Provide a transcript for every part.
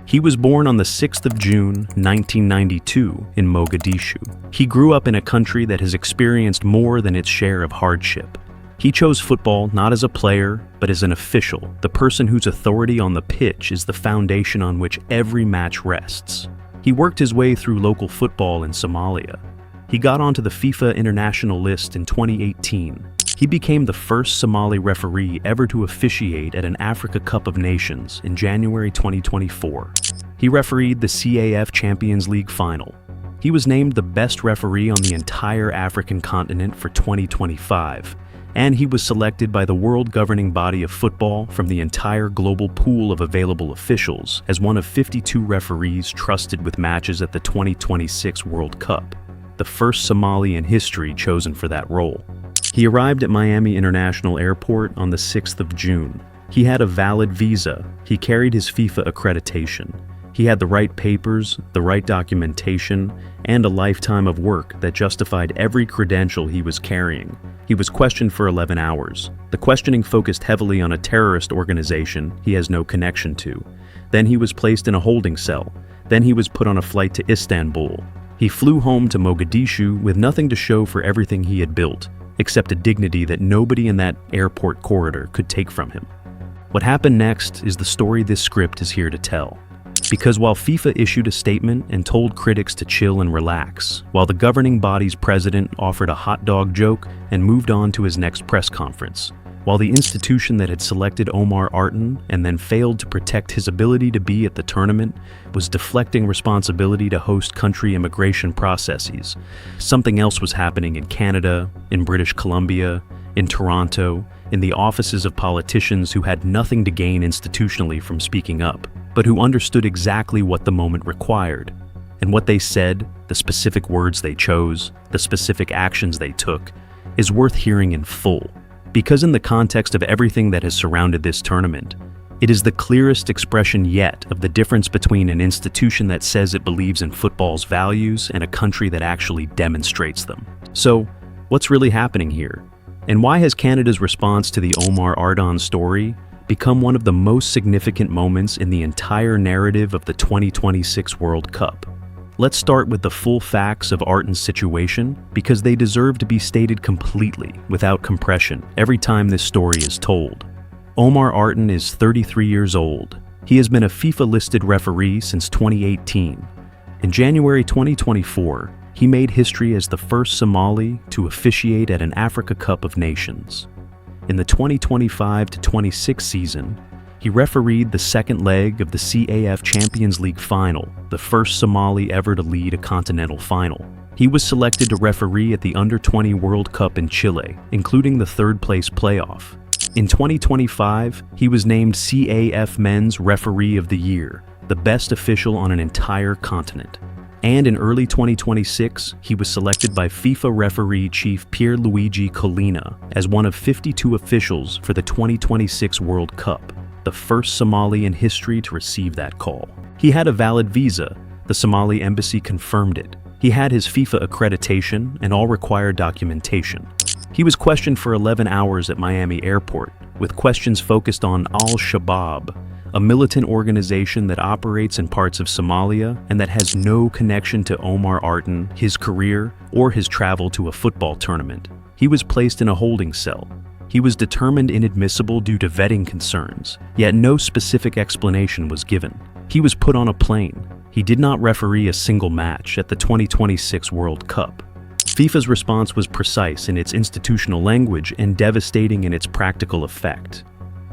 He was born on the 6th of June, 1992, in Mogadishu. He grew up in a country that has experienced more than its share of hardship. He chose football not as a player, but as an official, the person whose authority on the pitch is the foundation on which every match rests. He worked his way through local football in Somalia. He got onto the FIFA international list in 2018. He became the first Somali referee ever to officiate at an Africa Cup of Nations in January 2024. He refereed the CAF Champions League final. He was named the best referee on the entire African continent for 2025, and he was selected by the world governing body of football from the entire global pool of available officials as one of 52 referees trusted with matches at the 2026 World Cup, the first Somali in history chosen for that role. He arrived at Miami International Airport on the 6th of June. He had a valid visa. He carried his FIFA accreditation. He had the right papers, the right documentation, and a lifetime of work that justified every credential he was carrying. He was questioned for 11 hours. The questioning focused heavily on a terrorist organization he has no connection to. Then he was placed in a holding cell. Then he was put on a flight to Istanbul. He flew home to Mogadishu with nothing to show for everything he had built, except a dignity that nobody in that airport corridor could take from him. What happened next is the story this script is here to tell. Because while FIFA issued a statement and told critics to chill and relax, while the governing body's president offered a hot dog joke and moved on to his next press conference, while the institution that had selected Omar Artan and then failed to protect his ability to be at the tournament was deflecting responsibility to host country immigration processes, something else was happening in Canada, in British Columbia, in Toronto, in the offices of politicians who had nothing to gain institutionally from speaking up, but who understood exactly what the moment required. And what they said, the specific words they chose, the specific actions they took, is worth hearing in full. Because in the context of everything that has surrounded this tournament, it is the clearest expression yet of the difference between an institution that says it believes in football's values and a country that actually demonstrates them. So, what's really happening here? And why has Canada's response to the Omar Artan story become one of the most significant moments in the entire narrative of the 2026 World Cup? Let's start with the full facts of Artan's situation, because they deserve to be stated completely, without compression, every time this story is told. Omar Artan is 33 years old. He has been a FIFA-listed referee since 2018. In January 2024, he made history as the first Somali to officiate at an Africa Cup of Nations. In the 2025-26 season, he refereed the second leg of the CAF Champions League final, the first Somali ever to lead a continental final. He was selected to referee at the Under-20 World Cup in Chile, including the third-place playoff. In 2025, he was named CAF Men's Referee of the Year, the best official on an entire continent. And in early 2026, he was selected by FIFA referee chief Pierluigi Collina as one of 52 officials for the 2026 World Cup, the first Somali in history to receive that call. He had a valid visa. The Somali embassy confirmed it. He had his FIFA accreditation and all required documentation. He was questioned for 11 hours at Miami Airport, with questions focused on Al-Shabaab, a militant organization that operates in parts of Somalia and that has no connection to Omar Artan, his career, or his travel to a football tournament. He was placed in a holding cell. He was determined inadmissible due to vetting concerns, yet no specific explanation was given. He was put on a plane. He did not referee a single match at the 2026 World Cup. FIFA's response was precise in its institutional language and devastating in its practical effect.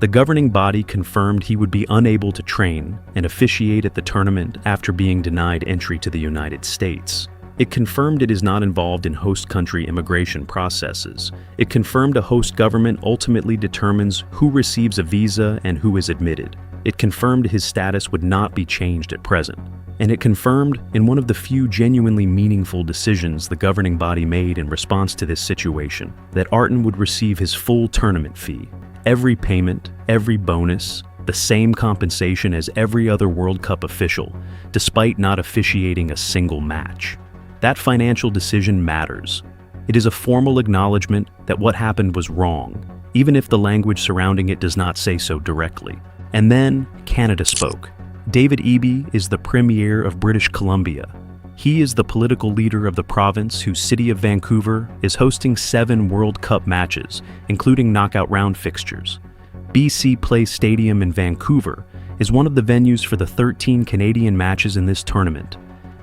The governing body confirmed he would be unable to train and officiate at the tournament after being denied entry to the United States. It confirmed it is not involved in host country immigration processes. It confirmed a host government ultimately determines who receives a visa and who is admitted. It confirmed his status would not be changed at present. And it confirmed, in one of the few genuinely meaningful decisions the governing body made in response to this situation, that Artan would receive his full tournament fee. Every payment, every bonus, the same compensation as every other World Cup official, despite not officiating a single match. That financial decision matters. It is a formal acknowledgement that what happened was wrong, even if the language surrounding it does not say so directly. And then Canada spoke. David Eby is the Premier of British Columbia. He is the political leader of the province whose city of Vancouver is hosting 7 World Cup matches, including knockout round fixtures. BC Place Stadium in Vancouver is one of the venues for the 13 Canadian matches in this tournament.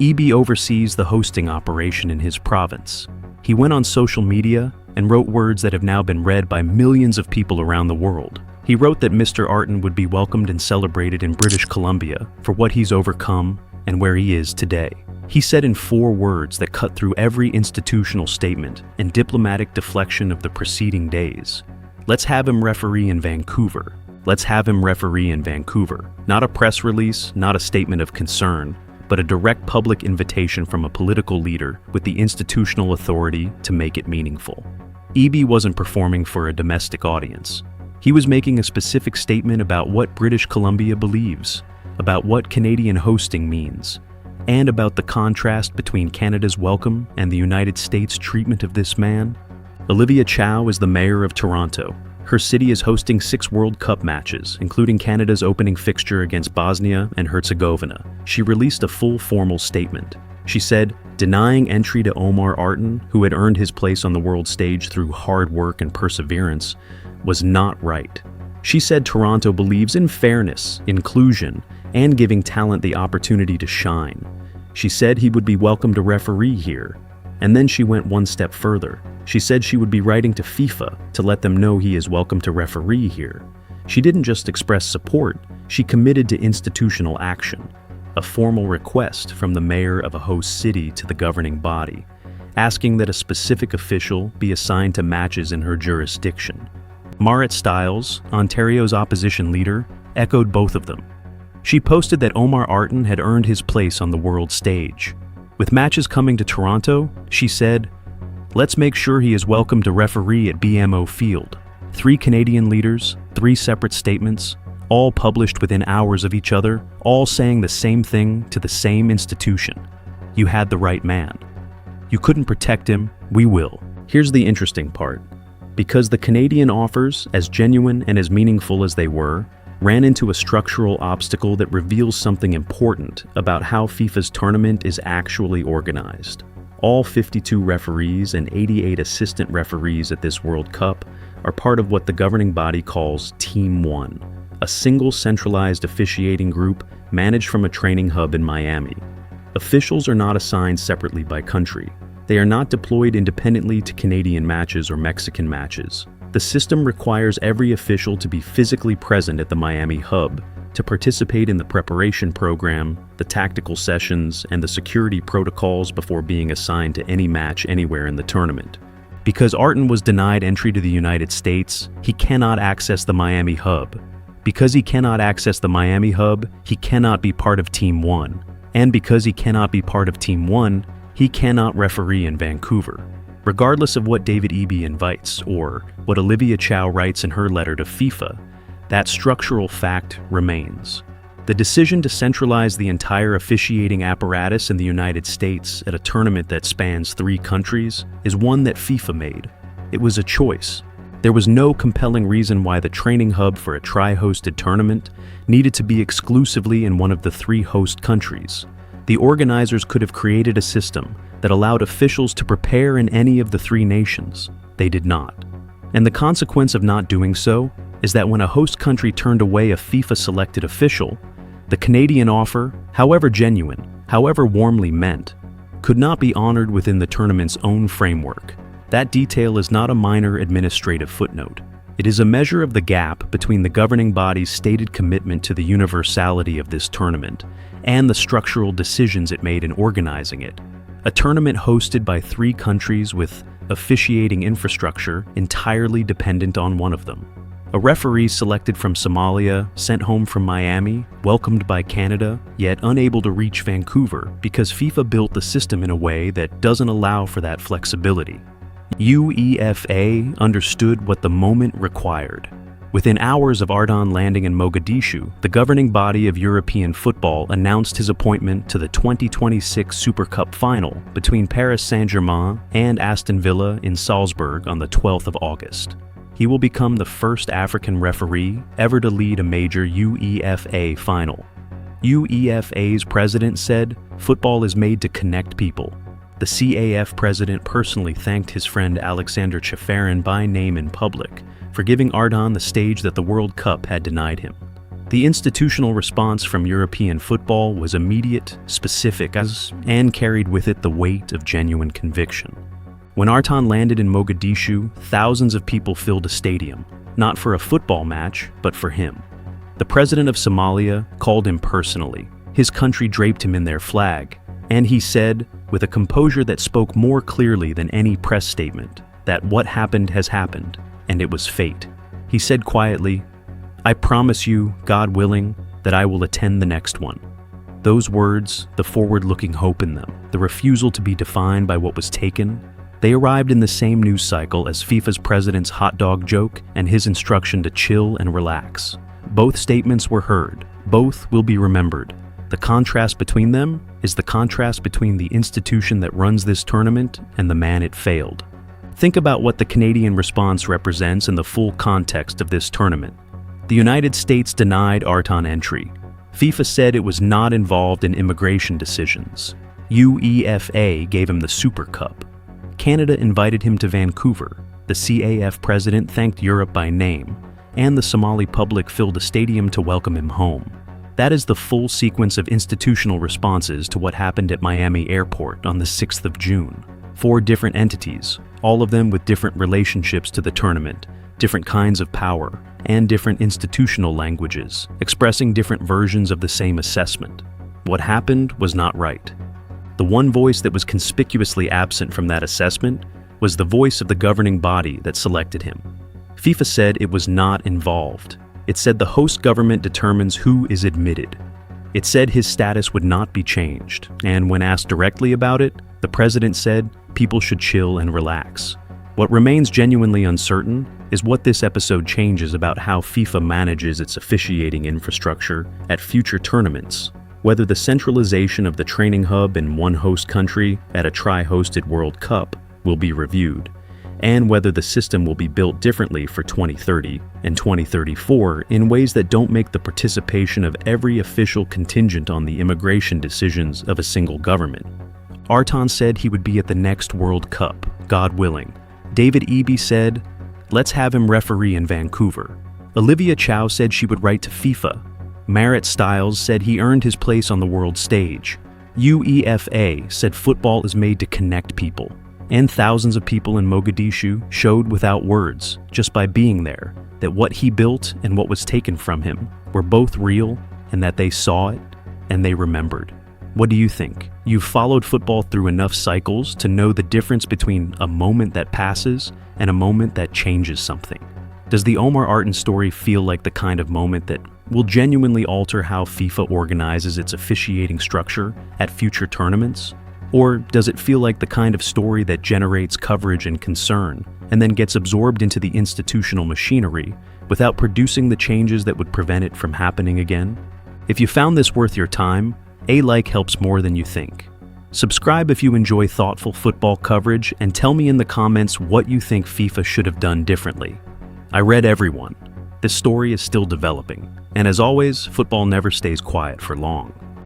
Eby oversees the hosting operation in his province. He went on social media and wrote words that have now been read by millions of people around the world. He wrote that Mr. Artan would be welcomed and celebrated in British Columbia for what he's overcome and where he is today. He said in 4 words that cut through every institutional statement and diplomatic deflection of the preceding days. Let's have him referee in Vancouver. Let's have him referee in Vancouver. Not a press release, not a statement of concern, but a direct public invitation from a political leader with the institutional authority to make it meaningful. Eby wasn't performing for a domestic audience. He was making a specific statement about what British Columbia believes, about what Canadian hosting means, and about the contrast between Canada's welcome and the United States' treatment of this man. Olivia Chow is the mayor of Toronto. Her city is hosting 6 World Cup matches, including Canada's opening fixture against Bosnia and Herzegovina. She released a full formal statement. She said, denying entry to Omar Artan, who had earned his place on the world stage through hard work and perseverance, was not right. She said Toronto believes in fairness, inclusion, and giving talent the opportunity to shine. She said he would be welcome to referee here. And then she went one step further. She said she would be writing to FIFA to let them know he is welcome to referee here. She didn't just express support, she committed to institutional action, a formal request from the mayor of a host city to the governing body, asking that a specific official be assigned to matches in her jurisdiction. Marit Stiles, Ontario's opposition leader, echoed both of them. She posted that Omar Artan had earned his place on the world stage. With matches coming to Toronto, she said, let's make sure he is welcome to referee at BMO Field. 3 Canadian leaders, 3 separate statements, all published within hours of each other, all saying the same thing to the same institution. You had the right man. You couldn't protect him, we will. Here's the interesting part. Because the Canadian offers, as genuine and as meaningful as they were, ran into a structural obstacle that reveals something important about how FIFA's tournament is actually organized. All 52 referees and 88 assistant referees at this World Cup are part of what the governing body calls Team 1, a single centralized officiating group managed from a training hub in Miami. Officials are not assigned separately by country. They are not deployed independently to Canadian matches or Mexican matches. The system requires every official to be physically present at the Miami hub to participate in the preparation program, the tactical sessions, and the security protocols before being assigned to any match anywhere in the tournament. Because Artan was denied entry to the United States, he cannot access the Miami hub. Because he cannot access the Miami hub, he cannot be part of Team 1. And because he cannot be part of Team 1, he cannot referee in Vancouver. Regardless of what David Eby invites, or what Olivia Chow writes in her letter to FIFA, that structural fact remains. The decision to centralize the entire officiating apparatus in the United States at a tournament that spans 3 countries is one that FIFA made. It was a choice. There was no compelling reason why the training hub for a tri-hosted tournament needed to be exclusively in one of the 3 host countries. The organizers could have created a system that allowed officials to prepare in any of the 3 nations. They did not. And the consequence of not doing so is that when a host country turned away a FIFA-selected official, the Canadian offer, however genuine, however warmly meant, could not be honored within the tournament's own framework. That detail is not a minor administrative footnote. It is a measure of the gap between the governing body's stated commitment to the universality of this tournament and the structural decisions it made in organizing it. A tournament hosted by 3 countries with officiating infrastructure entirely dependent on one of them. A referee selected from Somalia, sent home from Miami, welcomed by Canada, yet unable to reach Vancouver because FIFA built the system in a way that doesn't allow for that flexibility. UEFA understood what the moment required. Within hours of Artan landing in Mogadishu, the governing body of European football announced his appointment to the 2026 Super Cup final between Paris Saint-Germain and Aston Villa in Salzburg on the 12th of August. He will become the first African referee ever to lead a major UEFA final. UEFA's president said, "Football is made to connect people." The CAF president personally thanked his friend Alexander Cheferin by name in public for giving Artan the stage that the World Cup had denied him. The institutional response from European football was immediate, specific, and carried with it the weight of genuine conviction. When Artan landed in Mogadishu, thousands of people filled a stadium, not for a football match, but for him. The president of Somalia called him personally. His country draped him in their flag, and he said, with a composure that spoke more clearly than any press statement, that what happened has happened, and it was fate. He said quietly, "I promise you, God willing, that I will attend the next one." Those words, the forward-looking hope in them, the refusal to be defined by what was taken, they arrived in the same news cycle as FIFA's president's hot dog joke and his instruction to chill and relax. Both statements were heard. Both will be remembered. The contrast between them is the contrast between the institution that runs this tournament and the man it failed. Think about what the Canadian response represents in the full context of this tournament. The United States denied Artan entry. FIFA said it was not involved in immigration decisions. UEFA gave him the Super Cup. Canada invited him to Vancouver. The CAF president thanked Europe by name, and the Somali public filled a stadium to welcome him home. That is the full sequence of institutional responses to what happened at Miami Airport on the 6th of June. 4 different entities, all of them with different relationships to the tournament, different kinds of power, and different institutional languages, expressing different versions of the same assessment. What happened was not right. The one voice that was conspicuously absent from that assessment was the voice of the governing body that selected him. FIFA said it was not involved. It said the host government determines who is admitted. It said his status would not be changed, and when asked directly about it, the president said people should chill and relax. What remains genuinely uncertain is what this episode changes about how FIFA manages its officiating infrastructure at future tournaments, whether the centralization of the training hub in one host country at a tri-hosted World Cup will be reviewed, and whether the system will be built differently for 2030 and 2034 in ways that don't make the participation of every official contingent on the immigration decisions of a single government. Artan said he would be at the next World Cup, God willing. David Eby said, "Let's have him referee in Vancouver." Olivia Chow said she would write to FIFA. Marit Stiles said he earned his place on the world stage. UEFA said football is made to connect people. And thousands of people in Mogadishu showed without words, just by being there, that what he built and what was taken from him were both real, and that they saw it and they remembered. What do you think? You've followed football through enough cycles to know the difference between a moment that passes and a moment that changes something. Does the Omar Artan story feel like the kind of moment that will genuinely alter how FIFA organizes its officiating structure at future tournaments? Or does it feel like the kind of story that generates coverage and concern and then gets absorbed into the institutional machinery without producing the changes that would prevent it from happening again? If you found this worth your time, a like helps more than you think. Subscribe if you enjoy thoughtful football coverage, and tell me in the comments what you think FIFA should have done differently. I read everyone. This story is still developing, and as always, football never stays quiet for long.